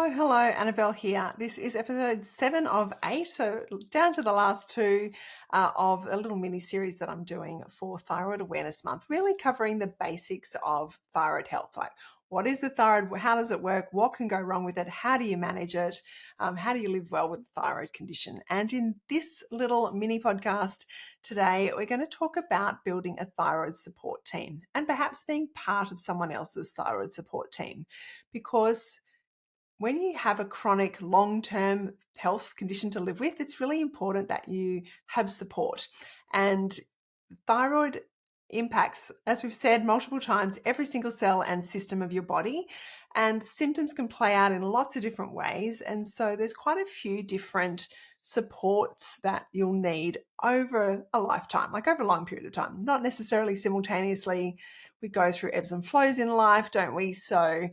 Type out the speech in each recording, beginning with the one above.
Hello, Annabelle here. This is episode 7 of 8, so down to the last two of a little mini series that I'm doing for Thyroid Awareness Month, really covering the basics of thyroid health. Like, what is the thyroid? How does it work? What can go wrong with it? How do you manage it? How do you live well with the thyroid condition? And in this little mini podcast today, we're going to talk about building a thyroid support team and perhaps being part of someone else's thyroid support team, because when you have a chronic long-term health condition to live with, it's really important that you have support. And thyroid impacts, as we've said multiple times, every single cell and system of your body. And symptoms can play out in lots of different ways. And so there's quite a few different supports that you'll need over a lifetime, like over a long period of time, not necessarily simultaneously. We go through ebbs and flows in life, don't we? So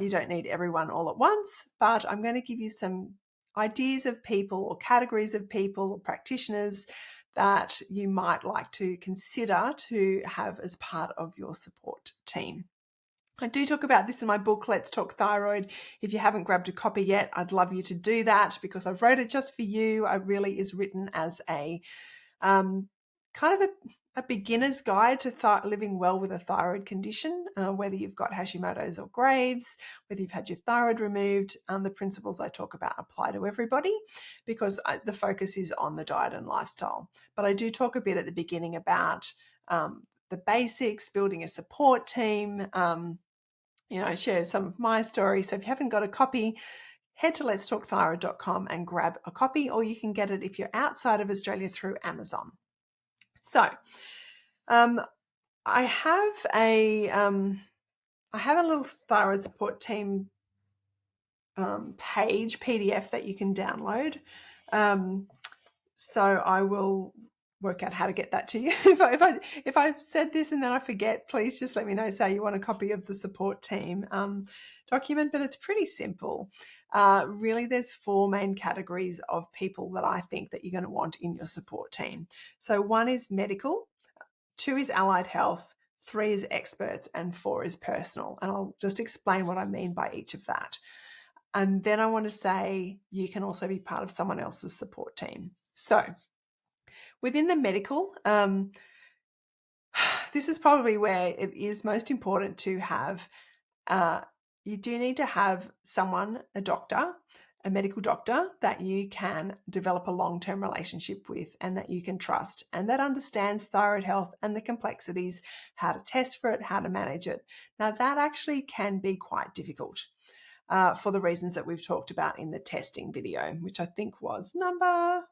you don't need everyone all at once, but I'm going to give you some ideas of people or categories of people or practitioners that you might like to consider to have as part of your support team. I do talk about this in my book, Let's Talk Thyroid. If you haven't grabbed a copy yet, I'd love you to do that because I wrote it just for you. It really is written as a kind of a beginner's guide to living well with a thyroid condition, whether you've got Hashimoto's or Graves', whether you've had your thyroid removed. The principles I talk about apply to everybody because the focus is on the diet and lifestyle. But I do talk a bit at the beginning about the basics, building a support team, share some of my story. So if you haven't got a copy, head to letstalkthyroid.com and grab a copy, or you can get it if you're outside of Australia through Amazon. So I have a little thyroid support team page PDF that you can download. So I will work out how to get that to you. If I said this and then I forget, please just let me know. Say you want a copy of the support team document, but it's pretty simple. Really, there's 4 main categories of people that I think that you're going to want in your support team. So 1 is medical, 2 is allied health, 3 is experts, and 4 is personal. And I'll just explain what I mean by each of that. And then I want to say you can also be part of someone else's support team. So within the medical, this is probably where it is most important to have, you do need to have someone, a doctor, a medical doctor that you can develop a long-term relationship with and that you can trust and that understands thyroid health and the complexities, how to test for it, how to manage it. Now, that actually can be quite difficult for the reasons that we've talked about in the testing video, which I think was number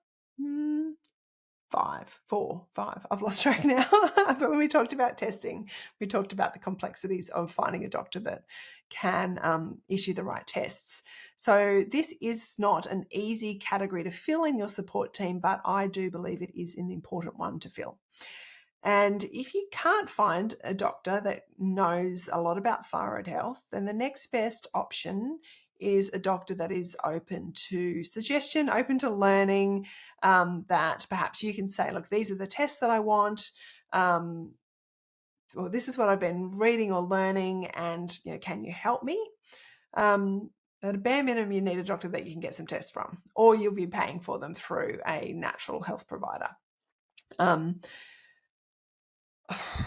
5. I've lost track now. But when we talked about testing, we talked about the complexities of finding a doctor that can issue the right tests. So this is not an easy category to fill in your support team, but I do believe it is an important one to fill. And if you can't find a doctor that knows a lot about thyroid health, then the next best option is a doctor that is open to suggestion, open to learning, that perhaps you can say, look, these are the tests that I want, or this is what I've been reading or learning, and can you help me? At a bare minimum, you need a doctor that you can get some tests from, or you'll be paying for them through a natural health provider.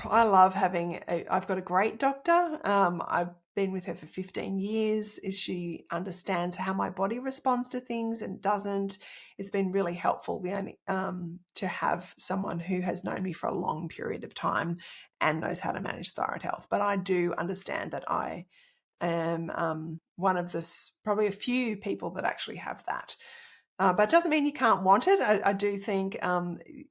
I love I've got a great doctor. I've been with her for 15 years. She understands how my body responds to things and doesn't. It's been really helpful to have someone who has known me for a long period of time and knows how to manage thyroid health. But I do understand that I am one of probably a few people that actually have that. But it doesn't mean you can't want it. I do think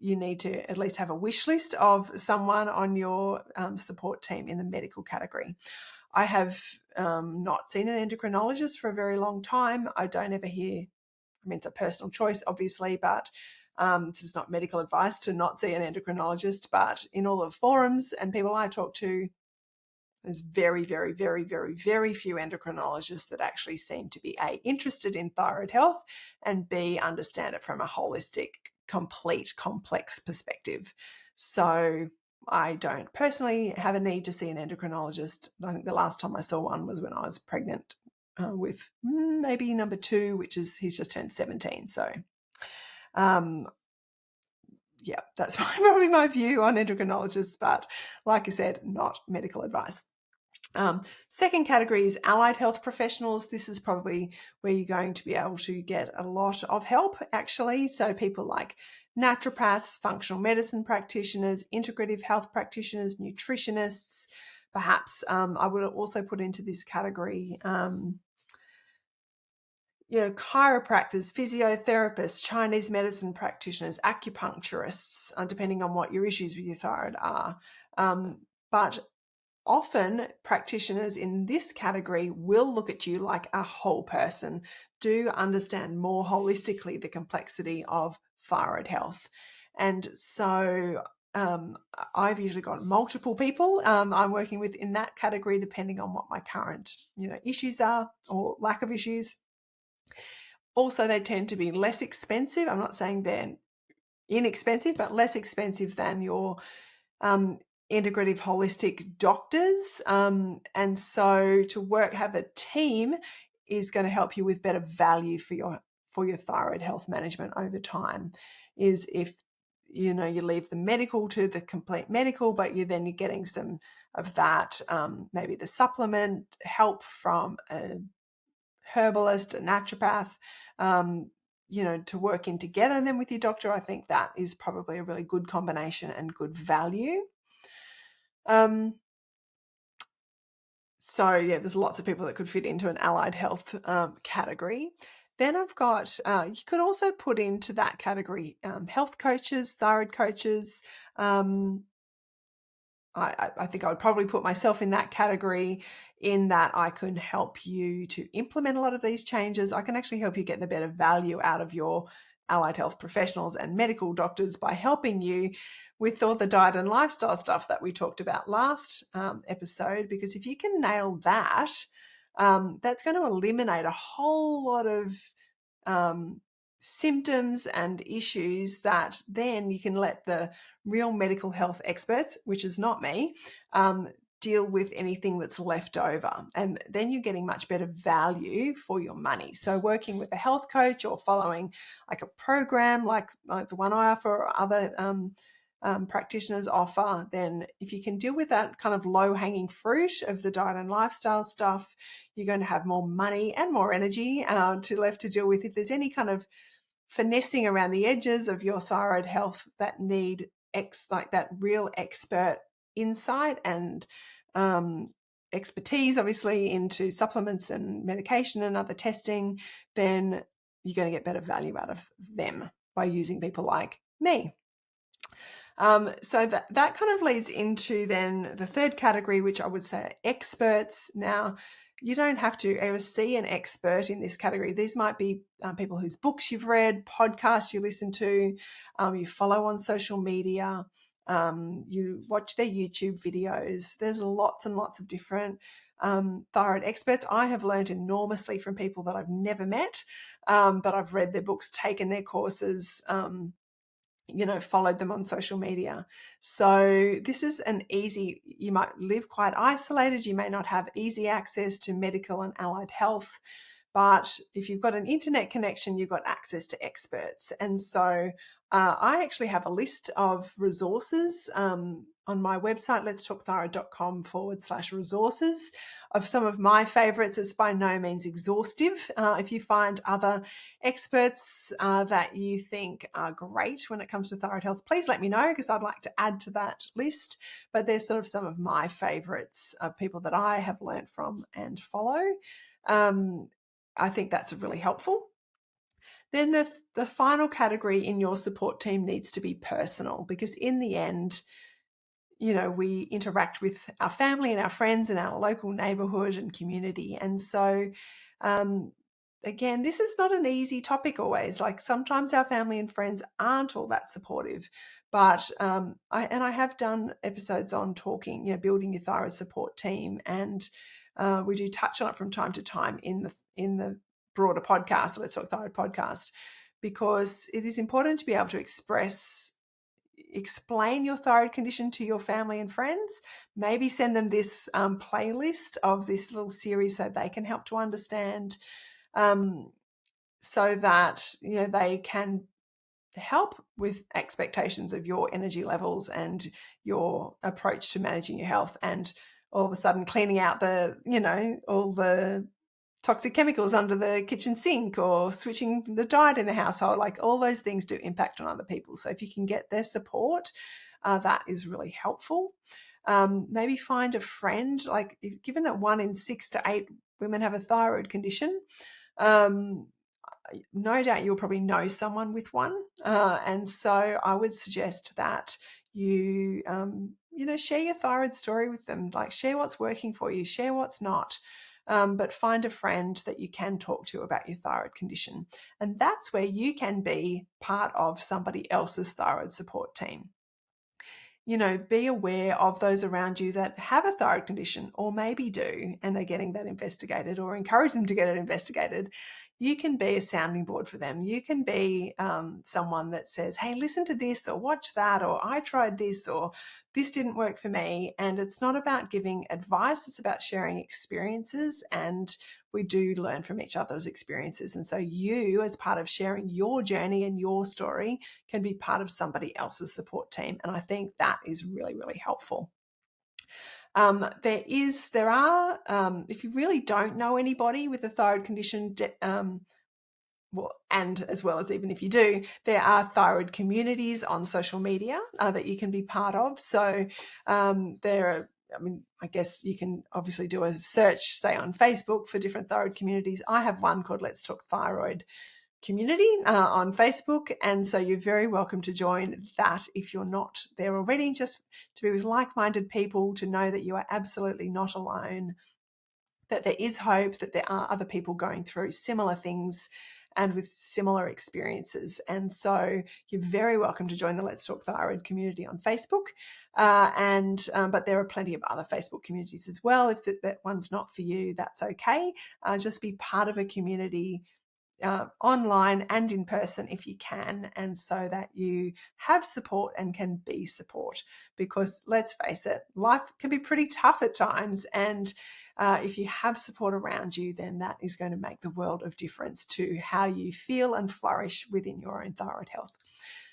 you need to at least have a wish list of someone on your support team in the medical category. I have not seen an endocrinologist for a very long time. I don't ever hear, it's a personal choice, obviously, but this is not medical advice to not see an endocrinologist. But in all the forums and people I talk to, there's very, very, very, very, very few endocrinologists that actually seem to be A, interested in thyroid health, and B, understand it from a holistic, complete, complex perspective. So I don't personally have a need to see an endocrinologist. I think the last time I saw one was when I was pregnant with maybe number 2, which is he's just turned 17. So yeah, that's probably my view on endocrinologists, but like I said, not medical advice. Second category is allied health professionals. This is probably where you're going to be able to get a lot of help, actually. So people like naturopaths, functional medicine practitioners, integrative health practitioners, nutritionists. Perhaps I would also put into this category chiropractors, physiotherapists, Chinese medicine practitioners, acupuncturists, depending on what your issues with your thyroid are. But often practitioners in this category will look at you like a whole person, do understand more holistically the complexity of thyroid health. And so I've usually got multiple people I'm working with in that category, depending on what my current issues are or lack of issues. Also, they tend to be less expensive. I'm not saying they're inexpensive, but less expensive than your integrative holistic doctors. And so to have a team is going to help you with better value for your thyroid health management over time. Is if you leave the medical to the complete medical, but you're getting some of that, maybe the supplement help from a herbalist, a naturopath, to work in together then with your doctor. I think that is probably a really good combination and good value. So yeah, there's lots of people that could fit into an allied health category. Then I've got, you could also put into that category health coaches, thyroid coaches. I think I would probably put myself in that category, in that I can help you to implement a lot of these changes. I can actually help you get the better value out of your allied health professionals and medical doctors by helping you with all the diet and lifestyle stuff that we talked about last episode. Because if you can nail that, that's going to eliminate a whole lot of symptoms and issues that then you can let the real medical health experts, which is not me, deal with anything that's left over. And then you're getting much better value for your money. So working with a health coach or following like a program like the one I offer or other practitioners offer, then if you can deal with that kind of low-hanging fruit of the diet and lifestyle stuff, you're going to have more money and more energy left to deal with. If there's any kind of finessing around the edges of your thyroid health that need like that real expert insight and expertise, obviously, into supplements and medication and other testing, then you're going to get better value out of them by using people like me. So that kind of leads into then the third category, which I would say are experts. Now, you don't have to ever see an expert in this category. These might be people whose books you've read, podcasts you listen to, you follow on social media, you watch their YouTube videos. There's lots and lots of different thyroid experts. I have learned enormously from people that I've never met, but I've read their books, taken their courses, followed them on social media. So this is you might live quite isolated. You may not have easy access to medical and allied health, but if you've got an internet connection, you've got access to experts. And so I actually have a list of resources on my website, letstalkthyroid.com/resources, of some of my favorites. It's by no means exhaustive. If you find other experts that you think are great when it comes to thyroid health, please let me know, because I'd like to add to that list. But there's sort of some of my favorites of people that I have learned from and follow. I think that's really helpful. Then the final category in your support team needs to be personal, because in the end, we interact with our family and our friends and our local neighborhood and community. And so, again, this is not an easy topic always. Like sometimes our family and friends aren't all that supportive, but I have done episodes on talking, building your thyroid support team, and we do touch on it from time to time in the broader podcast, Let's Talk Thyroid podcast, because it is important to be able to express explain your thyroid condition to your family and friends. Maybe send them this playlist of this little series so they can help to understand, so that they can help with expectations of your energy levels and your approach to managing your health, and all of a sudden cleaning out all the toxic chemicals under the kitchen sink, or switching the diet in the household. Like, all those things do impact on other people. So if you can get their support, that is really helpful. Maybe find a friend. Like, given that 1 in 6 to 8 women have a thyroid condition, no doubt you'll probably know someone with one. And so I would suggest that you, share your thyroid story with them. Like, share what's working for you, share what's not. But find a friend that you can talk to about your thyroid condition. And that's where you can be part of somebody else's thyroid support team. Be aware of those around you that have a thyroid condition, or maybe do, and are getting that investigated, or encourage them to get it investigated. You can be a sounding board for them. You can be someone that says, hey, listen to this, or watch that, or I tried this, or this didn't work for me. And it's not about giving advice, it's about sharing experiences, and we do learn from each other's experiences. And so you, as part of sharing your journey and your story, can be part of somebody else's support team. And I think that is really, really helpful. There are, if you really don't know anybody with a thyroid condition, and as well as even if you do, there are thyroid communities on social media that you can be part of. So I guess you can obviously do a search, say, on Facebook for different thyroid communities. I have one called Let's Talk Thyroid community on Facebook, and so you're very welcome to join that if you're not there already, just to be with like-minded people, to know that you are absolutely not alone, that there is hope, that there are other people going through similar things and with similar experiences. And so you're very welcome to join the Let's Talk Thyroid community on Facebook. But there are plenty of other Facebook communities as well. If that one's not for you, that's okay. Just be part of a community, online and in person if you can, and so that you have support and can be support. Because let's face it, life can be pretty tough at times, and if you have support around you, then that is going to make the world of difference to how you feel and flourish within your own thyroid health.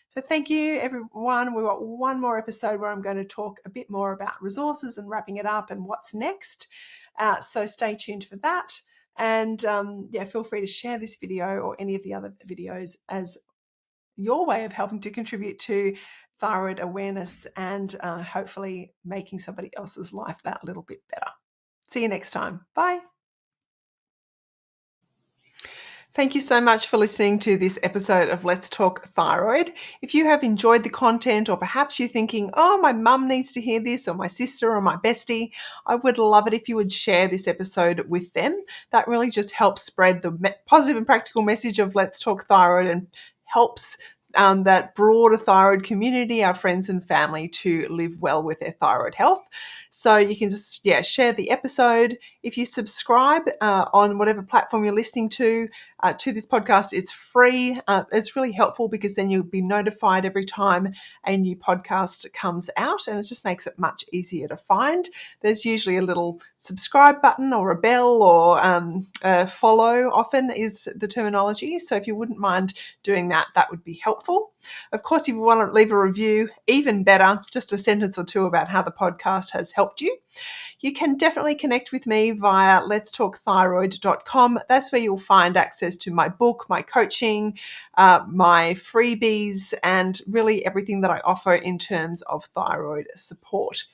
So thank you, everyone. We've got one more episode where I'm going to talk a bit more about resources and wrapping it up and what's next. So stay tuned for that. And feel free to share this video or any of the other videos as your way of helping to contribute to thyroid awareness, and hopefully making somebody else's life that little bit better. See you next time. Bye. Thank you so much for listening to this episode of Let's Talk Thyroid. If you have enjoyed the content, or perhaps you're thinking, oh, my mum needs to hear this, or my sister, or my bestie, I would love it if you would share this episode with them. That really just helps spread the positive and practical message of Let's Talk Thyroid, and helps that broader thyroid community, our friends and family, to live well with their thyroid health. So you can just, share the episode. If you subscribe on whatever platform you're listening to this podcast, it's free. It's really helpful, because then you'll be notified every time a new podcast comes out, and it just makes it much easier to find. There's usually a little subscribe button, or a bell, or follow often is the terminology. So if you wouldn't mind doing that, that would be helpful. Of course, if you want to leave a review, even better, just a sentence or two about how the podcast has helped you. You can definitely connect with me via letstalkthyroid.com. That's where you'll find access to my book, my coaching, my freebies, and really everything that I offer in terms of thyroid support.